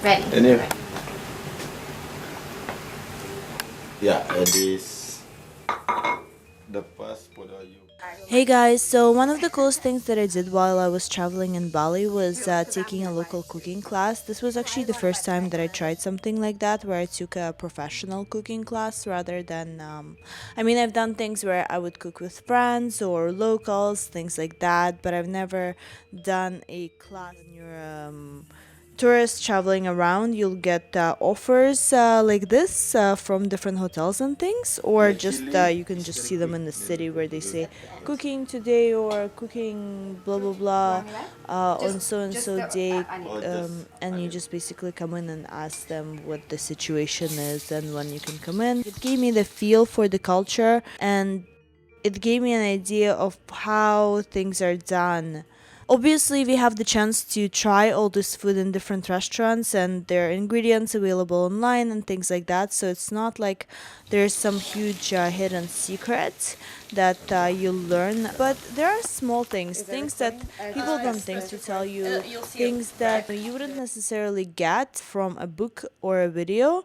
Ready. Ini ya, this the first photo you. Hey guys, so one of the coolest things that I did while I was traveling in Bali was taking a local cooking class. This was actually the first time that I tried something like that, where I took a professional cooking class rather than, I mean, I've done things where I would cook with friends or locals, things like that, but I've never done a class. When you're tourists traveling around, you'll get offers like this from different hotels and things, or just you can just see them in the city where they say cooking today or cooking blah blah blah on so and so day, and you just basically come in and ask them what the situation is and when you can come in. It gave me the feel for the culture, and it gave me an idea of how things are done. Obviously, we have the chance to try all this food in different restaurants, and there are ingredients available online and things like that. So it's not like there's some huge hidden secret that you'll learn. But there are small things that people don't think to tell you, things that you wouldn't necessarily get from a book or a video.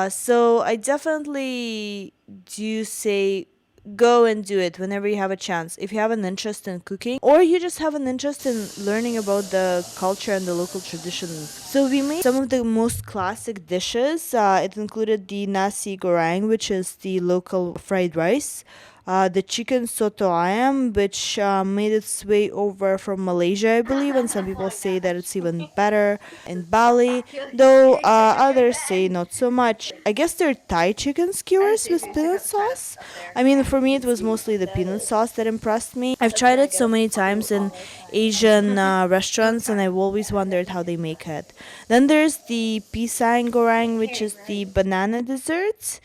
So I definitely do say go and do it whenever you have a chance. If you have an interest in cooking, or you just have an interest in learning about the culture and the local traditions. So we made some of the most classic dishes. It included the Nasi Goreng, which is the local fried rice. The chicken Soto Ayam, which made its way over from Malaysia, I believe, and some people say that it's even better in Bali, though others say not so much. I guess they're Thai chicken skewers with peanut sauce. I mean, for me, it was mostly the peanut sauce that impressed me. I've tried it so many times in Asian restaurants, and I've always wondered how they make it. Then there's the pisang goreng, which is the banana dessert.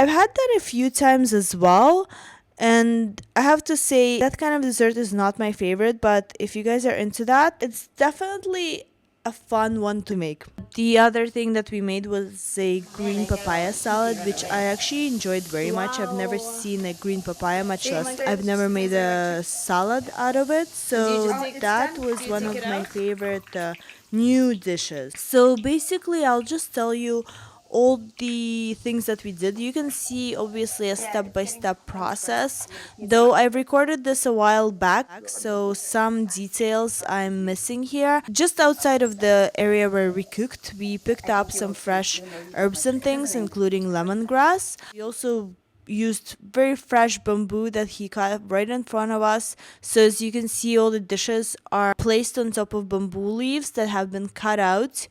I've had that a few times as well, and I have to say that kind of dessert is not my favorite, but if you guys are into that, it's definitely a fun one to make. The other thing that we made was a green papaya salad, which I actually enjoyed very much. I've never seen a green papaya, much less I've never made a salad out of it, so that was one of my favorite new dishes. So basically, I'll just tell you all the things that we did. You can see obviously a step-by-step process, though I've recorded this a while back, so some details I'm missing here. Just outside of the area where we cooked, we picked up some fresh herbs and things, including lemongrass. We also used very fresh bamboo that he cut right in front of us. So as you can see, all the dishes are placed on top of bamboo leaves that have been cut out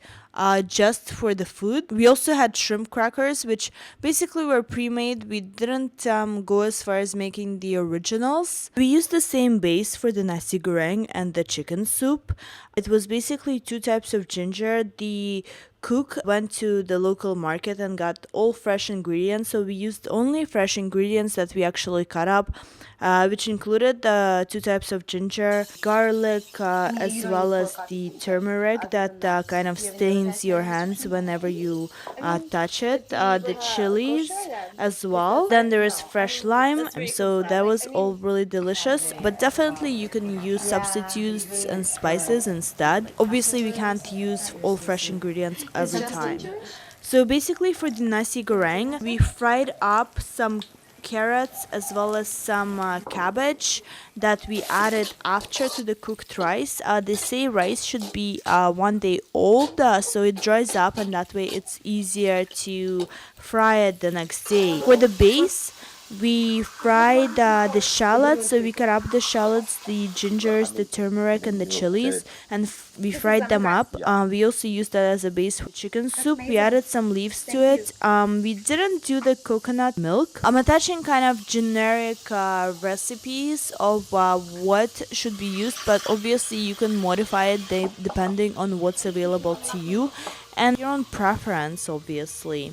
just for the food. We also had shrimp crackers, which basically were pre-made. We didn't go as far as making the originals. We used the same base for the nasi goreng and the chicken soup. It was basically two types of ginger. The cook went to the local market and got all fresh ingredients, so we used only fresh ingredients that we actually cut up, which included the two types of ginger, garlic, as well as the turmeric that kind of stains your hands whenever you touch it, the chilies as well. Then there is fresh lime, so that was all really delicious, but definitely you can use substitutes and spices instead. Obviously we can't use all fresh ingredients every time. So basically for the nasi goreng, we fried up some carrots as well as some cabbage that we added after to the cooked rice. They say rice should be 1 day old, so it dries up, and that way it's easier to fry it the next day. For the base, we fried the shallots, so we cut up the shallots, the gingers, the turmeric, and the chilies, and we fried them up. We also used that as a base for chicken soup. We added some leaves to it. We didn't do the coconut milk. I'm attaching kind of generic recipes of what should be used, but obviously you can modify it depending on what's available to you and your own preference, obviously.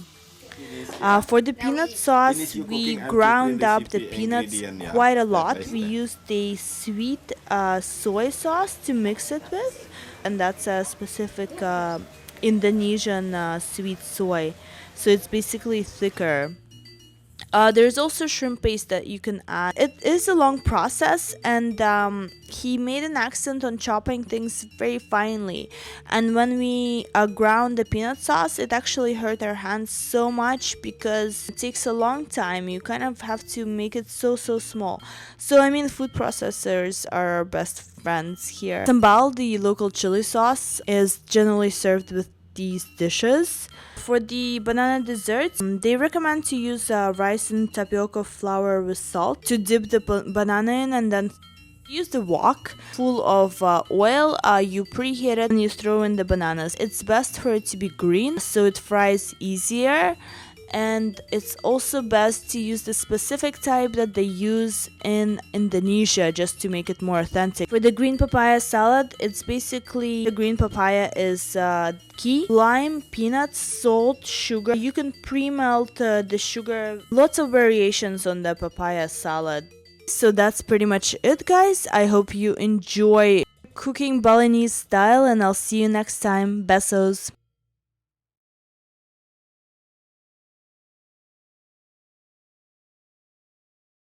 For the peanut sauce, we ground up the peanuts quite a lot. We used a sweet soy sauce to mix it with, and that's a specific Indonesian sweet soy, so it's basically thicker. There's also shrimp paste that you can add. It is a long process, and he made an accent on chopping things very finely. And when we ground the peanut sauce, it actually hurt our hands so much because it takes a long time. You kind of have to make it so small. So I mean, food processors are our best friends here. Sambal, the local chili sauce, is generally served with these dishes. For the banana desserts, they recommend to use rice and tapioca flour with salt to dip the banana in, and then use the wok full of oil. You preheat it and you throw in the bananas. It's best for it to be green so it fries easier. And it's also best to use the specific type that they use in Indonesia just to make it more authentic. For the green papaya salad, it's basically the green papaya is key, lime, peanuts, salt, sugar. You can pre-melt the sugar. Lots of variations on the papaya salad. So that's pretty much it, guys. I hope you enjoy cooking Balinese style, and I'll see you next time. Besos.